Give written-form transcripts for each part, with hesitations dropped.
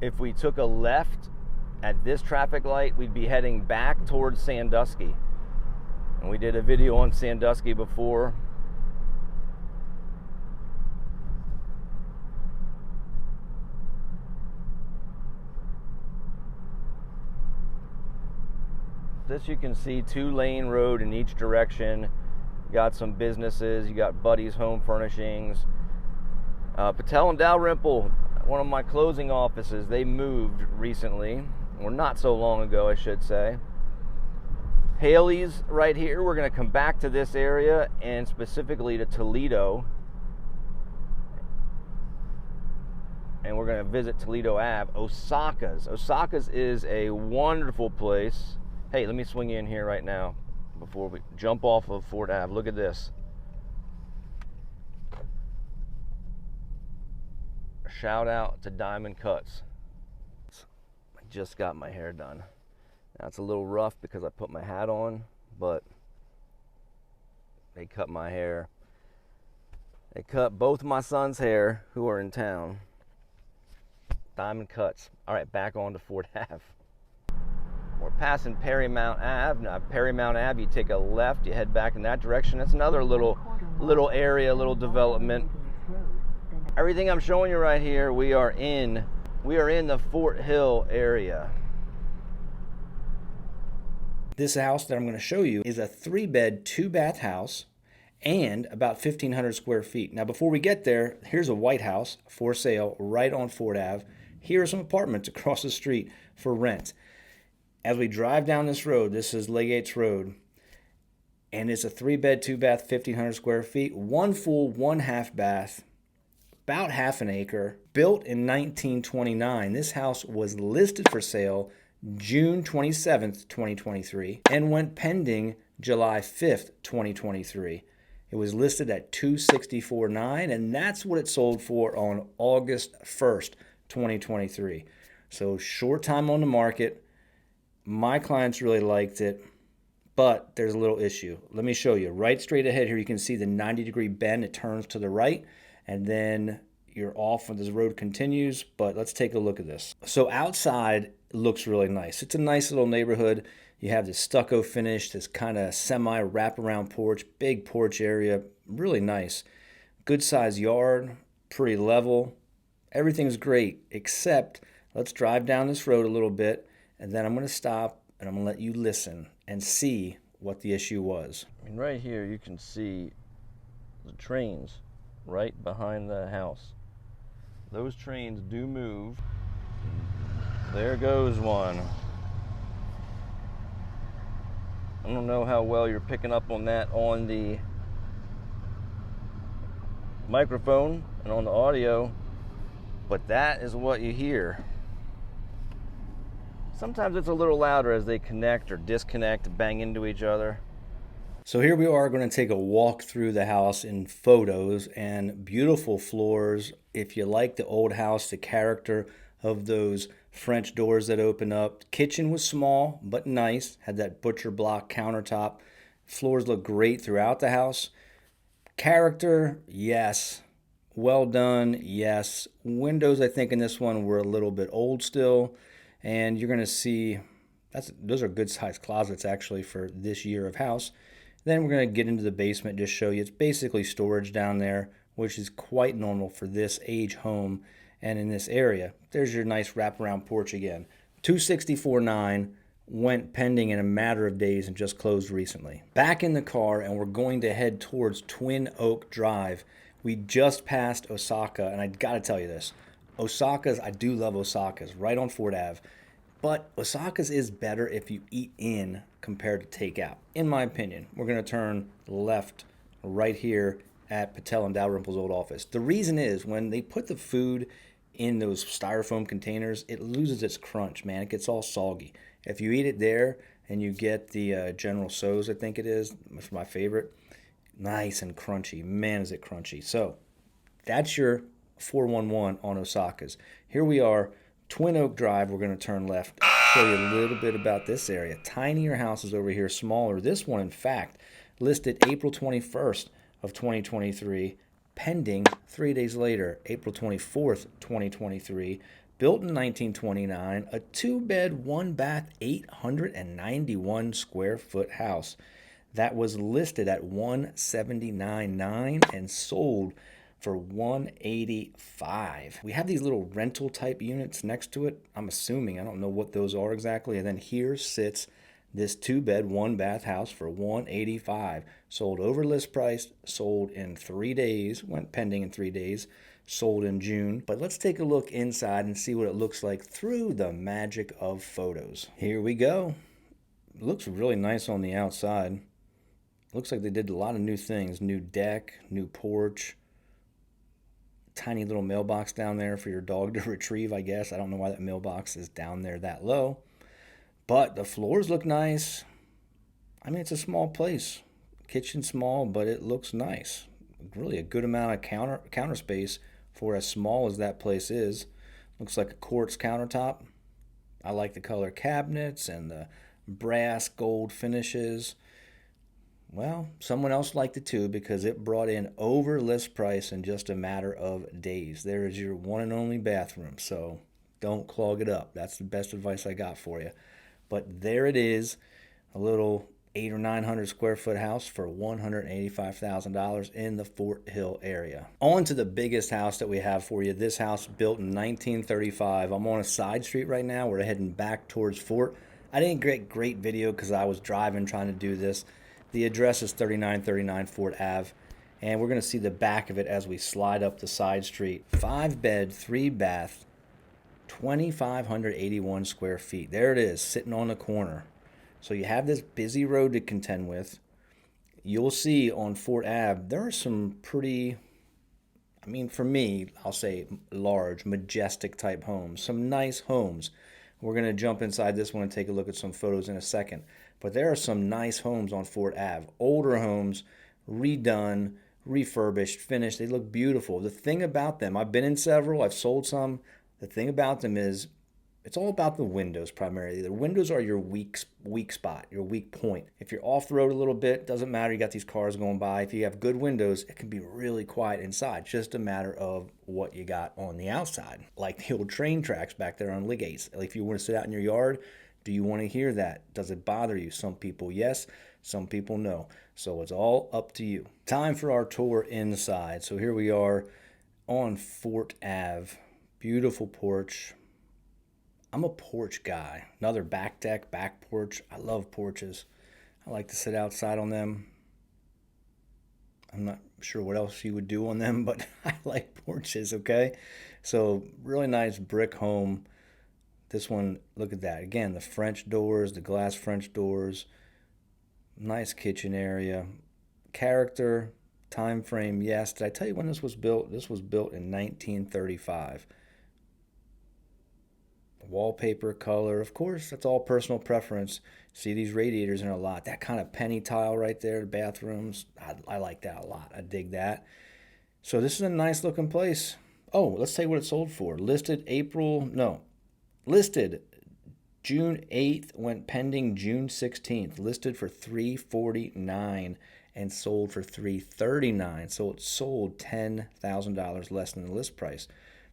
If we took a left at this traffic light, we'd be heading back towards Sandusky. And we did a video on Sandusky before. This you can see 2-lane road in each direction. You got some businesses, you got Buddy's Home Furnishings. Patel and Dalrymple, one of my closing offices, they moved recently, or not so long ago, I should say. Haley's right here. We're going to come back to this area and specifically to Toledo. And we're going to visit Toledo Ave. Osaka's. Osaka's is a wonderful place. Hey, let me swing you in here right now before we jump off of Fort Ave. Look at this. Shout out to Diamond Cuts. I just got my hair done. Now it's a little rough because I put my hat on, but they cut my hair. They cut both my son's hair who are in town. Diamond Cuts. All right, back on to Fort Ave. We're passing Perrymount Ave. Now, Perrymount Ave, you take a left, you head back in that direction. That's another little area, little development. Everything I'm showing you right here, we are in the Fort Hill area. This house that I'm going to show you is a 3-bed, 2-bath house and about 1,500 square feet. Now, before we get there, here's a white house for sale right on Fort Ave. Here are some apartments across the street for rent. As we drive down this road, this is Legates Road, and it's a 3-bed, 2-bath, 1,500 square feet, 1 full, 1 half bath, about half an acre, built in 1929. This house was listed for sale June 27th, 2023, and went pending July 5th, 2023. It was listed at $264,900, and that's what it sold for on August 1st, 2023. So short time on the market. My clients really liked it, but there's a little issue. Let me show you. Right straight ahead here, you can see the 90-degree bend. It turns to the right, and then you're off when this road continues, but let's take a look at this. So outside, it looks really nice. It's a nice little neighborhood. You have this stucco finish, this kind of semi-wraparound porch, big porch area, really nice. Good sized yard, pretty level. Everything's great, except let's drive down this road a little bit, and then I'm going to stop and I'm going to let you listen and see what the issue was. And right here you can see the trains right behind the house. Those trains do move. There goes one. I don't know how well you're picking up on that on the microphone and on the audio, but that is what you hear. Sometimes it's a little louder as they connect or disconnect, bang into each other. So here we are going to take a walk through the house in photos, and beautiful floors. If you like the old house, the character of those French doors that open up. Kitchen was small but nice, had that butcher block countertop. Floors look great throughout the house. Character, yes. Well done, yes. Windows, I think in this one were a little bit old still. And you're going to see, those are good sized closets actually for this year of house. Then we're going to get into the basement, just show you. It's basically storage down there, which is quite normal for this age home and in this area. There's your nice wraparound porch again. $264,900, went pending in a matter of days and just closed recently. Back in the car, and we're going to head towards Twin Oak Drive. We just passed Osaka, and I got to tell you this. Osaka's, I do love Osaka's, right on Fort Ave. But Osaka's is better if you eat in compared to takeout. In my opinion, we're going to turn left right here at Patel and Dalrymple's old office. The reason is when they put the food in those styrofoam containers, it loses its crunch, man. It gets all soggy. If you eat it there and you get the General Tso's, I think it is, it's my favorite, nice and crunchy. Man, is it crunchy. So that's your 411 on Osaka's. Here we are, Twin Oak Drive. We're going to turn left. Show you a little bit about this area. Tinier houses over here, smaller. This one, in fact, listed April 21st of 2023, pending 3 days later, April 24th, 2023, built in 1929, a 2-bed, 1-bath, 891 square foot house that was listed at $179,900 and sold for $185,000. We have these little rental type units next to it. I'm assuming, I don't know what those are exactly. And then here sits this 2-bed, 1-bath house for $185,000. Sold over list price, sold in 3 days, went pending in 3 days, sold in June. But let's take a look inside and see what it looks like through the magic of photos. Here we go. It looks really nice on the outside. Looks like they did a lot of new things. New deck, new porch, tiny little mailbox down there for your dog to retrieve, I guess. I don't know why that mailbox is down there that low. But the floors look nice. I mean, it's a small place. Kitchen small, but it looks nice. Really a good amount of counter space for as small as that place is. Looks like a quartz countertop. I like the color cabinets and the brass gold finishes. Well, someone else liked it too because it brought in over list price in just a matter of days. There is your one and only bathroom, so don't clog it up. That's the best advice I got for you. But there it is, a little 800 or 900 square foot house for $185,000 in the Fort Hill area. On to the biggest house that we have for you. This house built in 1935. I'm on a side street right now. We're heading back towards Fort. I didn't get great video because I was driving trying to do this. The address is 3939 Fort Ave, and we're going to see the back of it as we slide up the side street. 5-bed, 3-bath, 2,581 square feet. There it is, sitting on the corner. So you have this busy road to contend with. You'll see on Fort Ave, there are some pretty, I mean, for me, I'll say large, majestic type homes. Some nice homes. We're going to jump inside this one and take a look at some photos in a second. But there are some nice homes on Fort Ave. Older homes, redone, refurbished, finished. They look beautiful. The thing about them, I've been in several, I've sold some. The thing about them is it's all about the windows primarily. The windows are your weak spot, your weak point. If you're off the road a little bit, doesn't matter. You got these cars going by. If you have good windows, it can be really quiet inside. Just a matter of what you got on the outside. Like the old train tracks back there on Ligates. Like if you want to sit out in your yard, do you want to hear that? Does it bother you? Some people yes, some people no. So it's all up to you. Time for our tour inside. So here we are on Fort Ave. Beautiful porch. I'm a porch guy. Another back deck, back porch. I love porches. I like to sit outside on them. I'm not sure what else you would do on them, but I like porches, okay? So really nice brick home. This one, look at that. Again, the French doors, the glass French doors. Nice kitchen area. Character, time frame, yes. Did I tell you when this was built? This was built in 1935. Wallpaper, color, of course, that's all personal preference. See these radiators in a lot. That kind of penny tile right there, the bathrooms. I like that a lot. I dig that. So this is a nice looking place. Oh, let's say what it sold for. Listed June 8th, went pending June 16th. Listed for $349 and sold for $339. So it sold $10,000 less than the list price.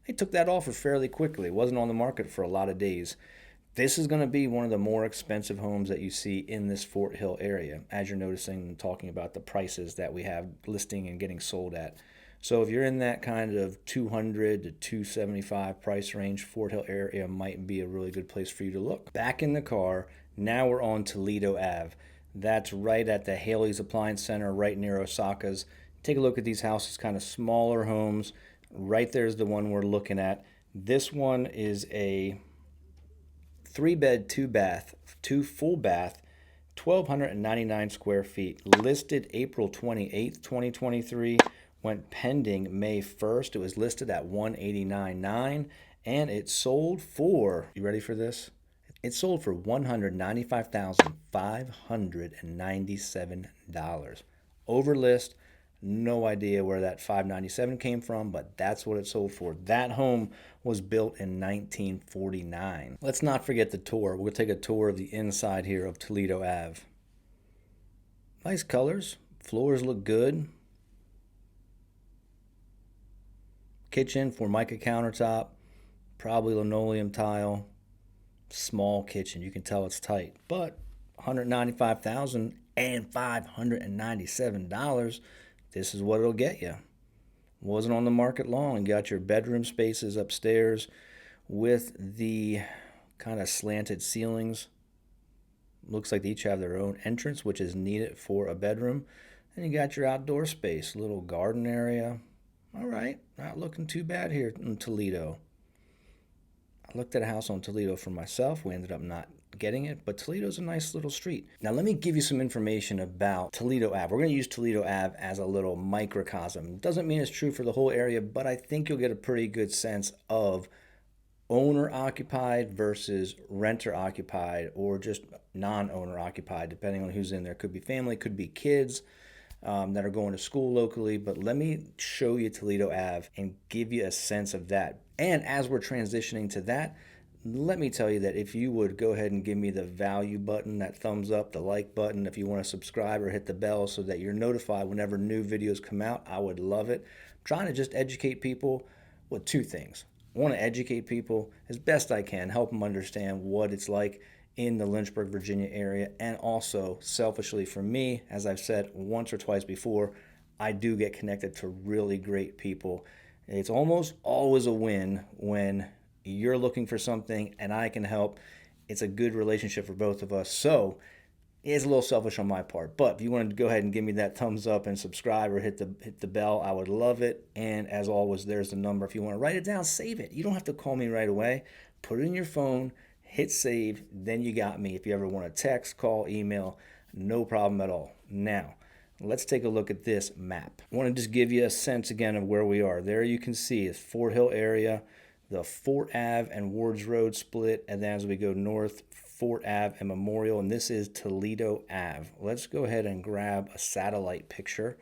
They took that offer fairly quickly. It wasn't on the market for a lot of days. This is going to be one of the more expensive homes that you see in this Fort Hill area, as you're noticing and talking about the prices that we have listing and getting sold at. So if you're in that kind of $200 to $275 price range, Fort Hill area might be a really good place for you to look. Back in the car, now we're on Toledo Ave. That's right at the Haley's Appliance Center, right near Osaka's. Take a look at these houses, kind of smaller homes. Right there's the one we're looking at. This one is a 3-bed, 2-bath, 2 full bath, 1,299 square feet. Listed April 28th, 2023. Went pending May 1st. It was listed at $189,900 and it sold for, you ready for this? It sold for $195,597. Over list. No idea where that $597 came from, but that's what it sold for. That home was built in 1949. Let's not forget the tour. We'll take a tour of the inside here of Toledo Ave. Nice colors. Floors look good. Kitchen, Formica countertop. probably linoleum tile, small kitchen. You can tell it's tight, but $195,597. This is what it'll get you. Wasn't on the market long. You got your bedroom spaces upstairs with the kind of slanted ceilings. Looks like they each have their own entrance, which is needed for a bedroom. And you got your outdoor space, little garden area. All right, not looking too bad here in Toledo. I looked at a house on Toledo for myself. We ended up not getting it, but Toledo's a nice little street. Now let me give you some information about Toledo Ave. We're going to use Toledo Ave as a little microcosm. Doesn't mean it's true for the whole area, but I think you'll get a pretty good sense of owner occupied versus renter occupied, or just non-owner occupied, depending on who's in there. Could be family, could be kids that are going to school locally. But let me show you Toledo Ave and give you a sense of that. And as we're transitioning to that, let me tell you that if you would go ahead and give me the value button, that thumbs up, the like button, if you want to subscribe or hit the bell so that you're notified whenever new videos come out, I would love it. I'm trying to just educate people with two things. I want to educate people as best I can, help them understand what it's like in the Lynchburg, Virginia area, and also selfishly for me, as I've said once or twice before, I do get connected to really great people. It's almost always a win when you're looking for something and I can help. It's a good relationship for both of us. So it's a little selfish on my part, but if you wanted to go ahead and give me that thumbs up and subscribe or hit the bell, I would love it. And as always, there's the number. If you want to write it down, save it. You don't have to call me right away. Put it in your phone, hit save, then you got me. If you ever want to text, call, email, no problem at all. Now, let's take a look at this map. I want to just give you a sense again of where we are. There you can see it's Fort Hill area, the Fort Ave and Wards Road split, and then as we go north, Fort Ave and Memorial, and this is Toledo Ave. Let's go ahead and grab a satellite picture.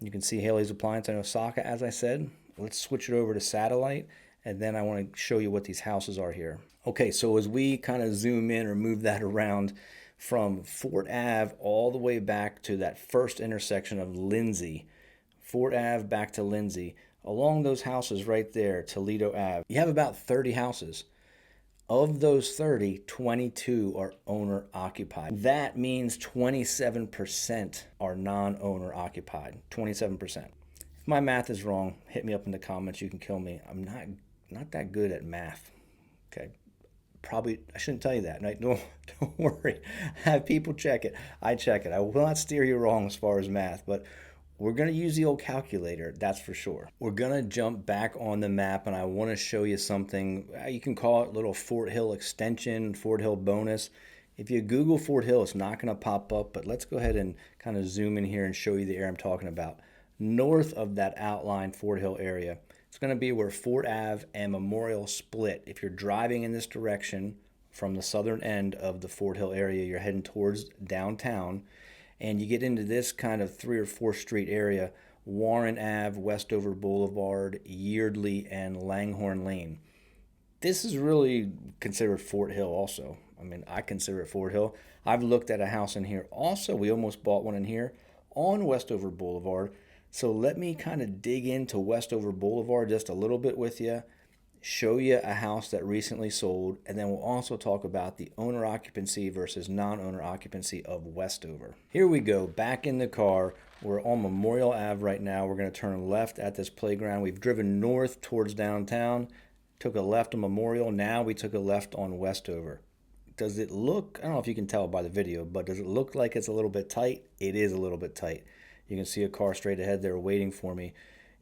You can see Haley's Appliance in Osaka, as I said. Let's switch it over to satellite, and then I want to show you what these houses are here. Okay, so as we kind of zoom in or move that around from Fort Ave all the way back to that first intersection of Lindsay, Fort Ave back to Lindsay, along those houses right there, Toledo Ave, you have about 30 houses. Of those 30, 22 are owner occupied. That means 27% are non-owner occupied. 27%. If my math is wrong, hit me up in the comments. You can kill me. I'm not that good at math. Okay. Probably I shouldn't tell you that. Right? Don't worry. Have people check it. I check it. I will not steer you wrong as far as math, but we're going to use the old calculator, that's for sure. We're going to jump back on the map, and I want to show you something. You can call it little Fort Hill extension, Fort Hill bonus. If you Google Fort Hill, it's not going to pop up, but let's go ahead and kind of zoom in here and show you the area I'm talking about. North of that outlined Fort Hill area, it's going to be where Fort Ave and Memorial split. If you're driving in this direction from the southern end of the Fort Hill area, you're heading towards downtown, and you get into this kind of 3 or 4 street area, Warren Ave, Westover Boulevard, Yeardley, and Langhorne Lane. This is really considered Fort Hill also. I mean, I consider it Fort Hill. I've looked at a house in here also. We almost bought one in here on Westover Boulevard. So let me kind of dig into Westover Boulevard just a little bit with you, show you a house that recently sold, and then we'll also talk about the owner occupancy versus non-owner occupancy of Westover. Here we go, back in the car. We're on Memorial Ave right now. We're going to turn left at this playground. We've driven north towards downtown, took a left on Memorial. Now we took a left on Westover. Does it look, I don't know if you can tell by the video, but does it look like it's a little bit tight? It is a little bit tight. You can see a car straight ahead there waiting for me.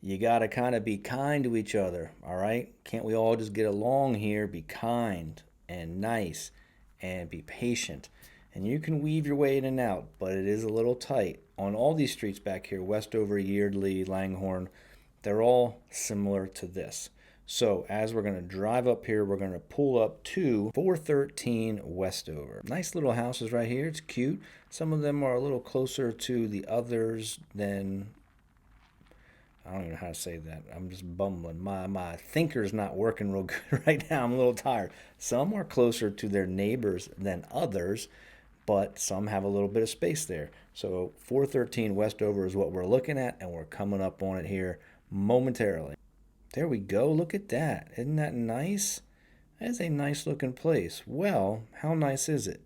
You got to kind of be kind to each other, all right? Can't we all just get along here? Be kind and nice and be patient. And you can weave your way in and out, but it is a little tight. On all these streets back here, Westover, Yeardley, Langhorne, they're all similar to this. So as we're going to drive up here, we're going to pull up to 413 Westover. Nice little houses right here. It's cute. Some of them are a little closer to the others than... I don't even know how to say that. I'm just bumbling. My thinker's not working real good right now. I'm a little tired. Some are closer to their neighbors than others, but some have a little bit of space there. So 413 Westover is what we're looking at, and we're coming up on it here momentarily. There we go. Look at that. Isn't that nice? That is a nice looking place. Well, how nice is it,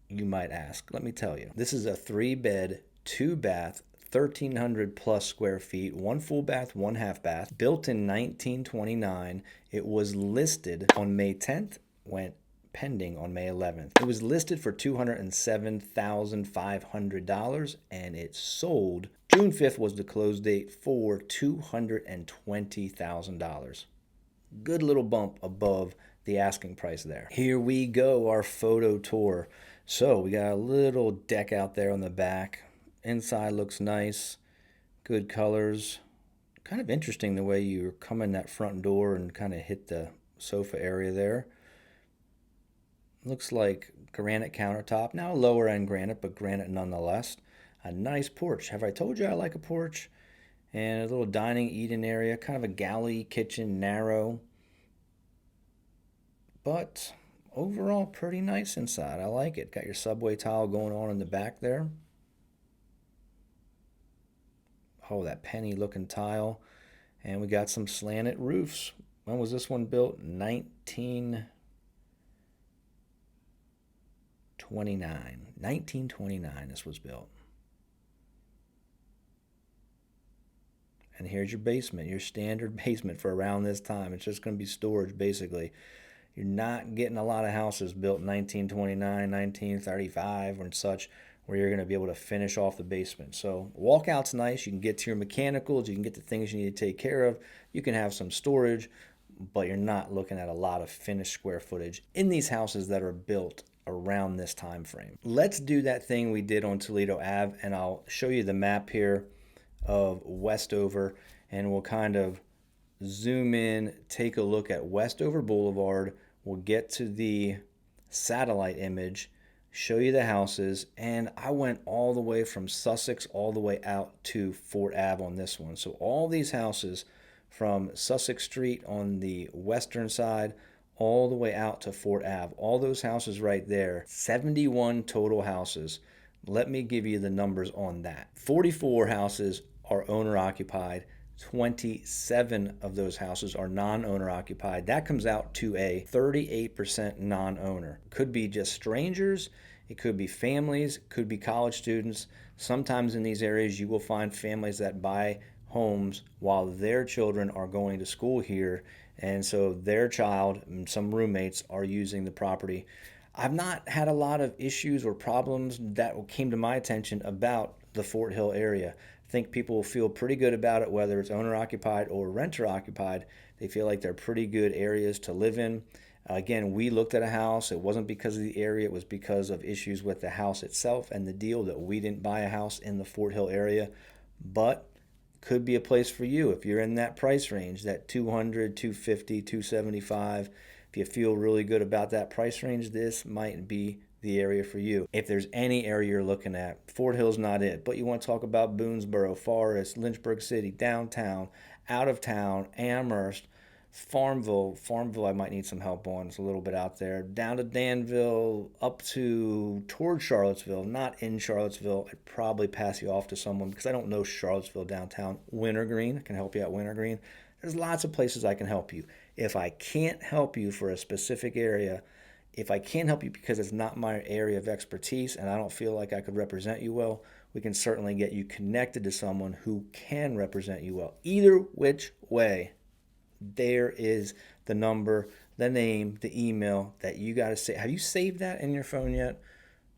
you might ask? Let me tell you. This is a 3-bed, 2-bath, 1,300 plus square feet, 1 full bath, 1 half bath, built in 1929. It was listed on May 10th, went pending on May 11th. It was listed for $207,500 and it sold. June 5th was the close date for $220,000. Good little bump above the asking price there. Here we go, our photo tour. So we got a little deck out there on the back. Inside looks nice, good colors. Kind of interesting the way you come in that front door and kind of hit the sofa area there. Looks like granite countertop. Now lower end granite, but granite nonetheless. A nice porch. Have I told you I like a porch? And a little dining, eating area. Kind of a galley kitchen, narrow. But overall, pretty nice inside. I like it. Got your subway tile going on in the back there. Oh, that penny looking tile. And we got some slanted roofs. When was this one built? 1929 this was built. And here's your basement, your standard basement for around this time. It's just going to be storage basically. You're not getting a lot of houses built in 1929, 1935 and such where you're going to be able to finish off the basement. So walkout's nice. You can get to your mechanicals. You can get the things you need to take care of. You can have some storage, but you're not looking at a lot of finished square footage in these houses that are built around this time frame. Let's do that thing we did on Toledo Ave, and I'll show you the map here of Westover, and we'll kind of zoom in, take a look at Westover Boulevard. We'll get to the satellite image, show you the houses, and I went all the way from Sussex all the way out to Fort Ave on this one. So all these houses from Sussex Street on the western side all the way out to Fort Ave. All those houses right there, 71 total houses. Let me give you the numbers on that. 44 houses are owner occupied. 27 of those houses are non-owner occupied. That comes out to a 38% non-owner. Could be just strangers, it could be families, could be college students. Sometimes in these areas you will find families that buy homes while their children are going to school here, and so their child and some roommates are using the property. I've not had a lot of issues or problems that came to my attention about the Fort Hill area. I think people will feel pretty good about it, whether it's owner-occupied or renter-occupied. They feel like they're pretty good areas to live in. Again, we looked at a house. It wasn't because of the area. It was because of issues with the house itself and the deal that we didn't buy a house in the Fort Hill area. But could be a place for you if you're in that price range, that 200, 250, 275. If you feel really good about that price range, this might be the area for you. If there's any area you're looking at, Fort Hill's not it, but you want to talk about Boonesboro, Forest, Lynchburg City, downtown, out of town, Amherst, Farmville I might need some help on. It's a little bit out there. Down to Danville, up to towards Charlottesville, not in Charlottesville. I'd probably pass you off to someone because I don't know Charlottesville downtown. Wintergreen, I can help you out Wintergreen. There's lots of places I can help you. If I can't help you for a specific area, if I can't help you because it's not my area of expertise and I don't feel like I could represent you well, we can certainly get you connected to someone who can represent you well. Either which way, there is the number, the name, the email that you got to say. Have you saved that in your phone yet?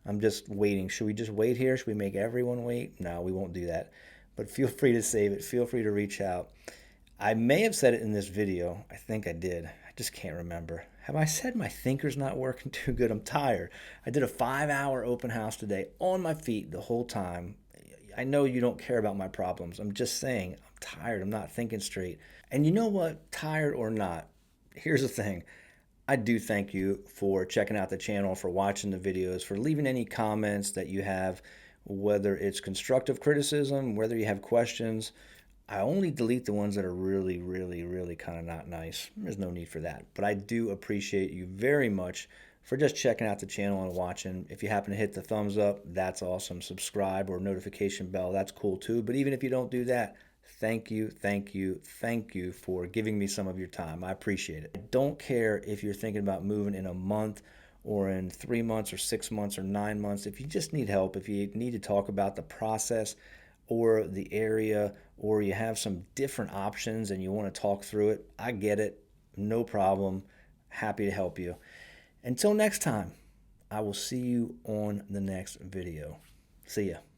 I'm just waiting. Should we just wait here? Should we make everyone wait? No, we won't do that. But feel free to save it. Feel free to reach out. I may have said it in this video. I think I did. I just can't remember. Have I said my thinker's not working too good? I'm tired. I did a 5-hour open house today on my feet the whole time. I know you don't care about my problems. I'm just saying I'm tired. I'm not thinking straight. And you know what? Tired or not, here's the thing. I do thank you for checking out the channel, for watching the videos, for leaving any comments that you have, whether it's constructive criticism, whether you have questions. I only delete the ones that are really, really, really kind of not nice. There's no need for that. But I do appreciate you very much for just checking out the channel and watching. If you happen to hit the thumbs up, that's awesome. Subscribe or notification bell, that's cool too. But even if you don't do that, Thank you, thank you, thank you for giving me some of your time. I appreciate it. I don't care if you're thinking about moving in a month or in 3 months or 6 months or 9 months. If you just need help, if you need to talk about the process or the area, or you have some different options and you want to talk through it, I get it. No problem. Happy to help you. Until next time, I will see you on the next video. See ya.